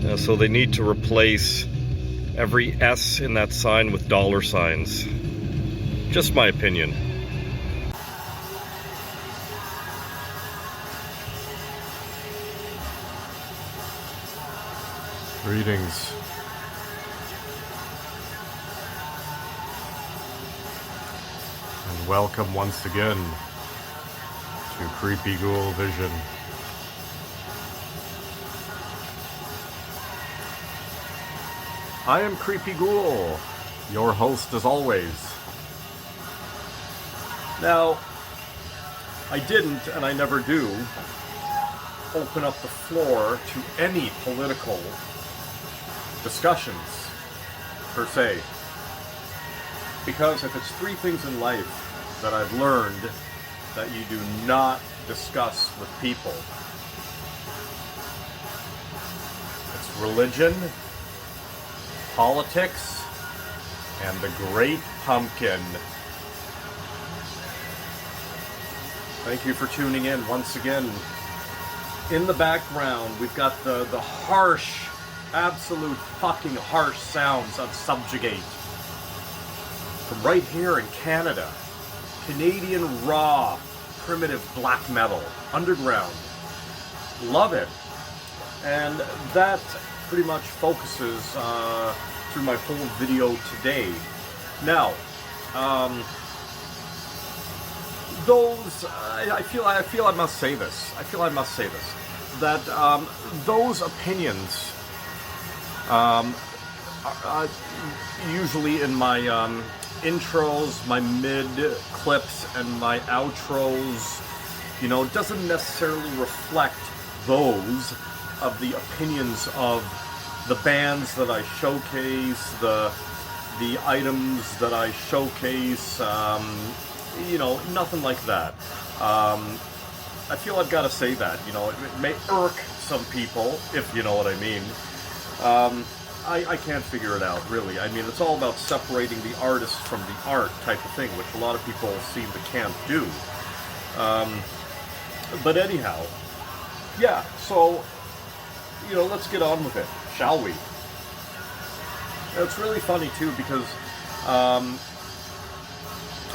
So they need to replace every S in that sign with dollar signs. Just my opinion. Greetings. And welcome once again to Creepy Ghoul Vision. I am Creepy Ghoul, your host as always. Now, I didn't, and I never do, open up the floor to any political discussions, per se. Because if it's three things in life that I've learned that you do not discuss with people, it's religion, politics, and the Great Pumpkin. Thank you for tuning in once again. In the background, we've got the harsh, absolute fucking harsh sounds of Subjugate. From right here in Canada. Canadian raw, primitive black metal. Underground. Love it. And that pretty much focuses through my whole video today. Now, I feel I must say this. That those opinions, usually in my intros, my mid clips, and my outros, doesn't necessarily reflect those of the opinions of the bands that I showcase, the items that I showcase, nothing like that. I feel I've got to say that, it may irk some people, if you know what I mean. I can't figure it out, really. I mean, it's all about separating the artist from the art type of thing, which a lot of people seem to can't do. But anyhow, yeah, so, let's get on with it, shall we? It's really funny, too, because I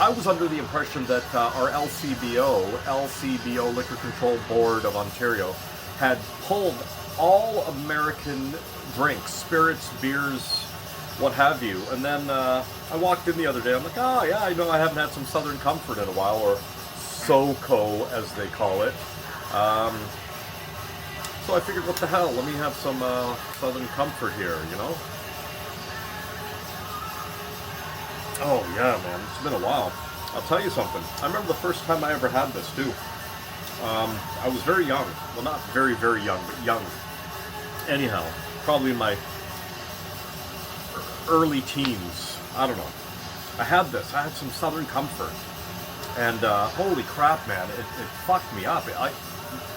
was under the impression that our LCBO, Liquor Control Board of Ontario, had pulled all American drinks, spirits, beers, what have you. And then I walked in the other day, I'm like, oh yeah, I know I haven't had some Southern Comfort in a while, or SoCo as they call it. So I figured, what the hell, let me have some Southern Comfort here, Oh yeah, man, it's been a while. I'll tell you something. I remember the first time I ever had this too. I was very young. Well, not very, very young, but young. Anyhow, probably in my early teens. I don't know. I had this. I had some Southern Comfort. And holy crap, man, it fucked me up.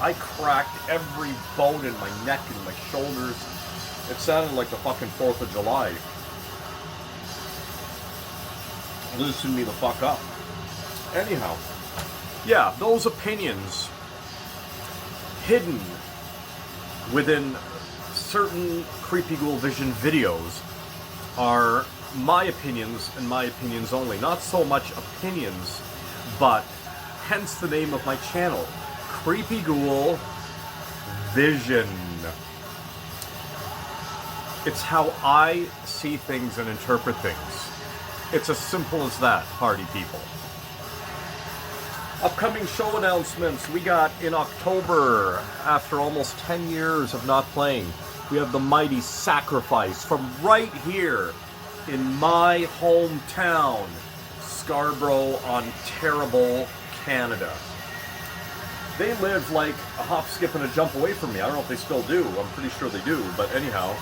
I cracked every bone in my neck and my shoulders. It sounded like the fucking 4th of July. Loosen me the fuck up. Anyhow, yeah, those opinions hidden within certain Creepy Ghoul Vision videos are my opinions and my opinions only. Not so much opinions, but hence the name of my channel, Creepy Ghoul Vision. It's how I see things and interpret things. It's as simple as that, party people. Upcoming show announcements. We got in October, after almost 10 years of not playing, we have the mighty Sacrifice from right here in my hometown, Scarborough, Ontario, Canada. They live like a hop, skip, and a jump away from me. I don't know if they still do. I'm pretty sure they do, but anyhow.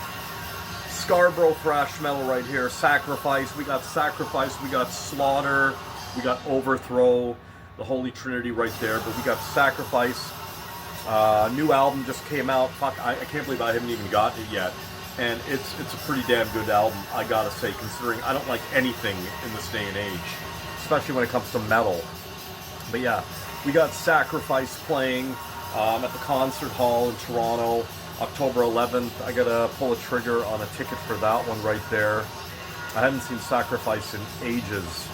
Scarborough thrash metal right here. Sacrifice. We got Sacrifice. We got Slaughter. We got Overthrow. The Holy Trinity right there. But we got Sacrifice. New album just came out. Fuck, I can't believe I haven't even gotten it yet. And it's a pretty damn good album, I gotta say, considering I don't like anything in this day and age. Especially when it comes to metal. But yeah, we got Sacrifice playing at the Concert Hall in Toronto. October 11th, I gotta pull a trigger on a ticket for that one right there. I hadn't seen Sacrifice in ages.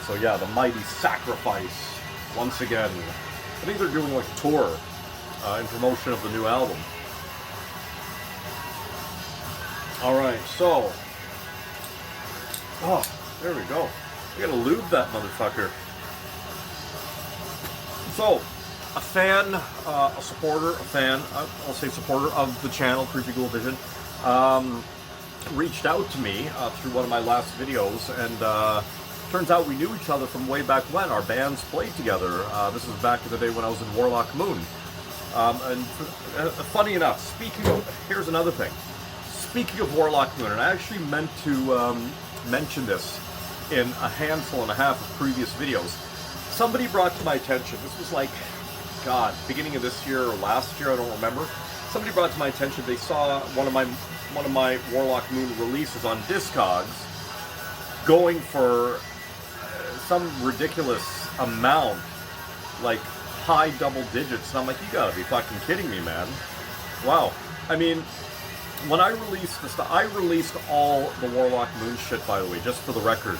So yeah, the Mighty Sacrifice, once again. I think they're doing like a tour in promotion of the new album. Alright, so... Oh, there we go. We gotta lube that motherfucker. So, a fan, a supporter, I'll say supporter of the channel, Creepy Ghoul Vision, reached out to me through one of my last videos, and turns out we knew each other from way back when. Our bands played together. This was back in the day when I was in Warlock Moon. Funny enough, here's another thing. Speaking of Warlock Moon, and I actually meant to mention this in a handful and a half of previous videos. Somebody brought to my attention, this was like, God, beginning of this year or last year, I don't remember. Somebody brought to my attention they saw one of my Warlock Moon releases on Discogs going for some ridiculous amount, like high double digits, and I'm like, you gotta be fucking kidding me, man. Wow. I mean, when I released the stuff, I released all the Warlock Moon shit, by the way, just for the record.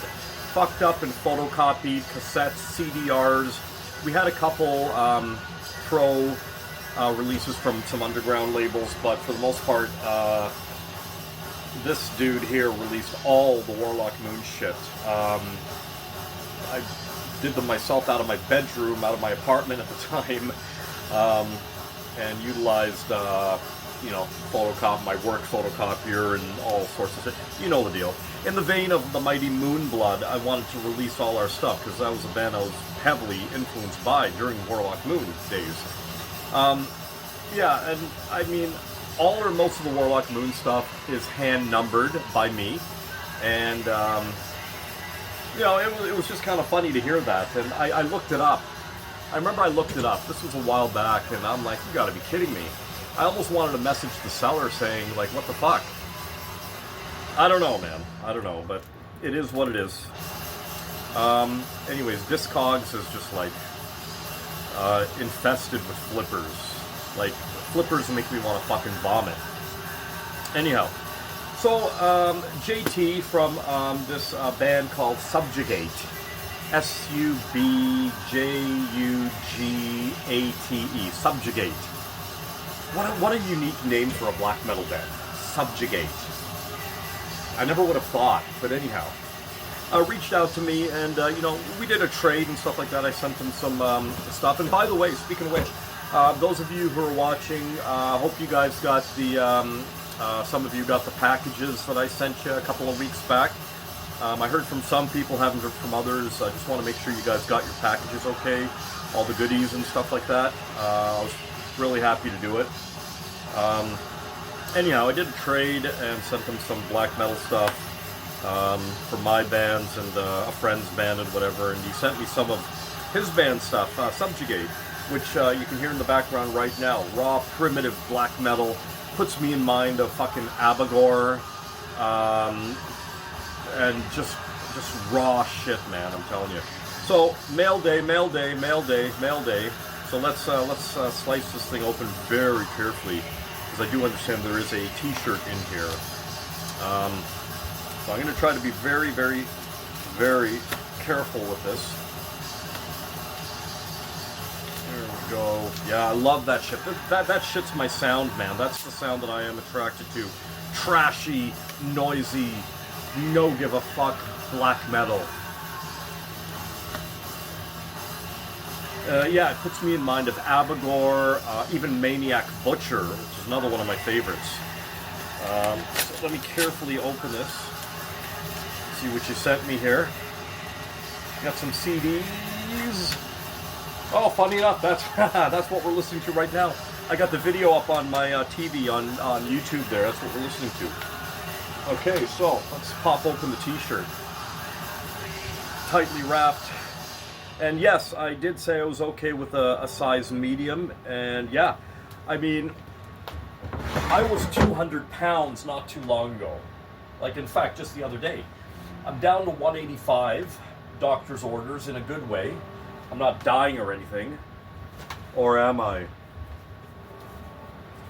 Fucked up and photocopied, cassettes, CDRs. We had a couple pro releases from some underground labels, but for the most part, this dude here released all the Warlock Moon shit. I did them myself out of my bedroom, out of my apartment at the time, and utilized, you know, my work photocopier and all sorts of shit. You know the deal. In the vein of the Mighty Moonblood, I wanted to release all our stuff, because that was a band I was heavily influenced by during Warlock Moon days. Yeah, and I mean, all or most of the Warlock Moon stuff is hand-numbered by me, and, you know, it was just kind of funny to hear that, and I looked it up. I remember I looked it up. This was a while back, and I'm like, you gotta be kidding me. I almost wanted to message the seller saying, like, what the fuck? I don't know, man. I don't know, but it is what it is. Anyways, Discogs is just, like, infested with flippers. Like, flippers make me want to fucking vomit. Anyhow, so, JT from this band called Subjugate. Subjugate. Subjugate. What a unique name for a black metal band. Subjugate. I never would have thought, but anyhow. Reached out to me, and, you know, we did a trade and stuff like that. I sent him some stuff. And by the way, speaking of which, those of you who are watching, hope you guys got the, some of you got the packages that I sent you a couple of weeks back. I heard from some people, haven't heard from others. I just want to make sure you guys got your packages okay, all the goodies and stuff like that. I was really happy to do it. Anyhow, I did a trade and sent them some black metal stuff for my bands and a friend's band and whatever, and he sent me some of his band stuff, Subjugate, which you can hear in the background right now. Raw, primitive black metal, puts me in mind of fucking Abagor, and just raw shit, man, I'm telling you. So, mail day. So let's slice this thing open very carefully, because I do understand there is a t-shirt in here. So I'm going to try to be very, very, very careful with this. There we go. Yeah, I love that shit. That shit's my sound, man. That's the sound that I am attracted to. Trashy, noisy, no give a fuck black metal. Yeah, it puts me in mind of Abagor, even Maniac Butcher, which is another one of my favorites. So let me carefully open this. See what you sent me here. Got some CDs. Oh, funny enough, that's what we're listening to right now. I got the video up on my TV on YouTube there. That's what we're listening to. Okay, so let's pop open the t-shirt. Tightly wrapped. And yes, I did say I was okay with a size medium. And yeah, I mean, I was 200 pounds not too long ago. Like, in fact, just the other day. I'm down to 185, doctor's orders, in a good way. I'm not dying or anything. Or am I?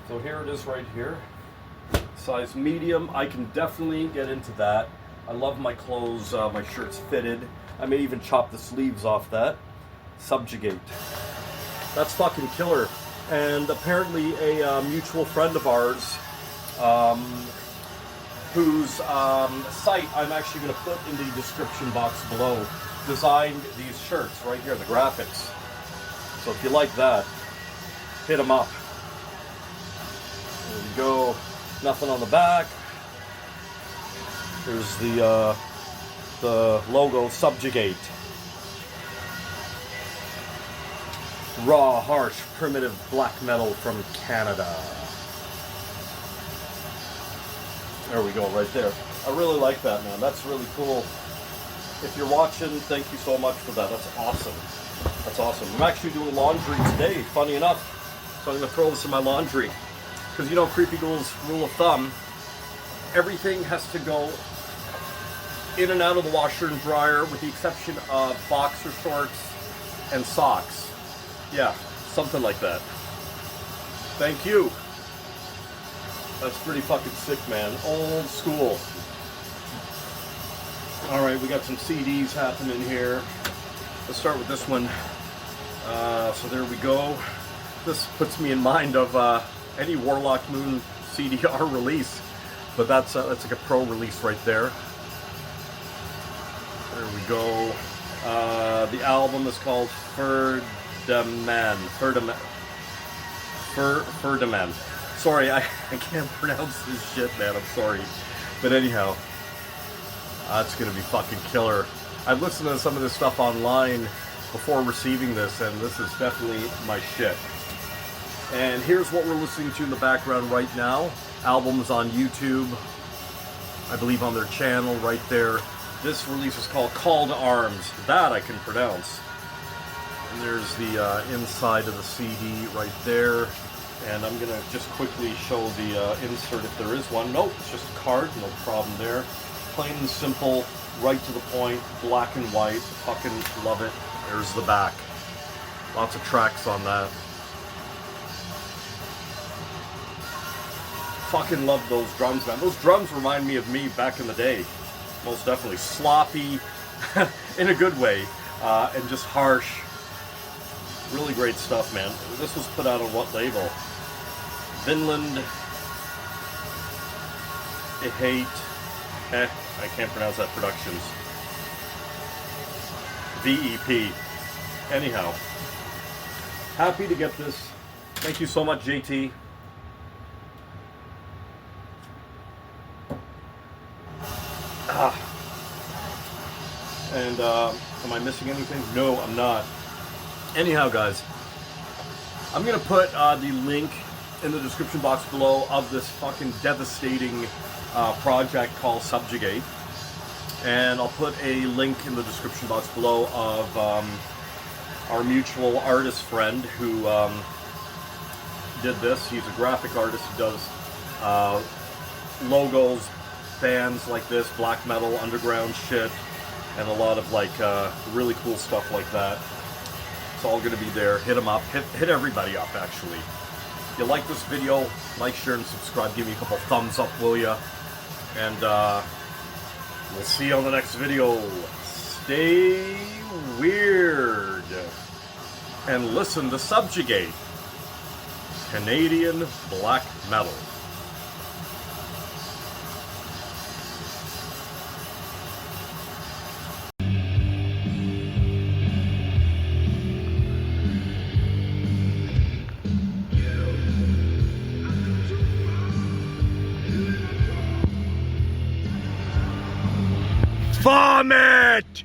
So here it is right here. Size medium. I can definitely get into that. I love my clothes, my shirts fitted. I may even chop the sleeves off that. Subjugate. That's fucking killer. And apparently a mutual friend of ours, whose site I'm actually going to put in the description box below, designed these shirts right here, the graphics. So if you like that, hit them up. There we go. Nothing on the back. Here's the logo, Subjugate. Raw, harsh, primitive black metal from Canada. There we go, right there. I really like that, man. That's really cool. If you're watching, thank you so much for that. That's awesome. That's awesome. I'm actually doing laundry today, funny enough. So I'm going to throw this in my laundry. Because you know, Creepy Ghouls' rule of thumb, everything has to go in and out of the washer and dryer with the exception of boxer shorts and socks. Yeah, something like that. Thank you. That's pretty fucking sick, man. Old school. Alright, we got some CDs happening here. Let's start with this one. So there we go. This puts me in mind of any Warlock Moon CDR release. But that's like a pro release right there. There we go. The album is called Ferdinand. Sorry, I can't pronounce this shit, man. I'm sorry. But anyhow, that's gonna be fucking killer. I've listened to some of this stuff online before receiving this, and this is definitely my shit. And here's what we're listening to in the background right now. Album's on YouTube, I believe on their channel right there. This release is called Call to Arms. That I can pronounce. And there's the inside of the CD right there. And I'm gonna just quickly show the insert if there is one. Nope, it's just a card, no problem there. Plain and simple, right to the point, black and white. Fucking love it. There's the back. Lots of tracks on that. Fucking love those drums, man. Those drums remind me of me back in the day. Most definitely. Sloppy, in a good way, and just harsh. Really great stuff, man. This was put out on what label? Vinland I can't pronounce that, Productions. VEP. Anyhow, happy to get this. Thank you so much, JT. And am I missing anything? No, I'm not. Anyhow, guys, I'm gonna put the link in the description box below of this fucking devastating project called Subjugate, and I'll put a link in the description box below of our mutual artist friend who did this. He's a graphic artist who does logos, bands like this, black metal, underground shit, and a lot of like really cool stuff like that. It's all gonna be there. Hit him up. Hit everybody up, actually. If you like this video, like, share, and subscribe. Give me a couple thumbs up, will ya? And we'll see you on the next video. Stay weird and listen to Subjugate, Canadian black metal. Vomit!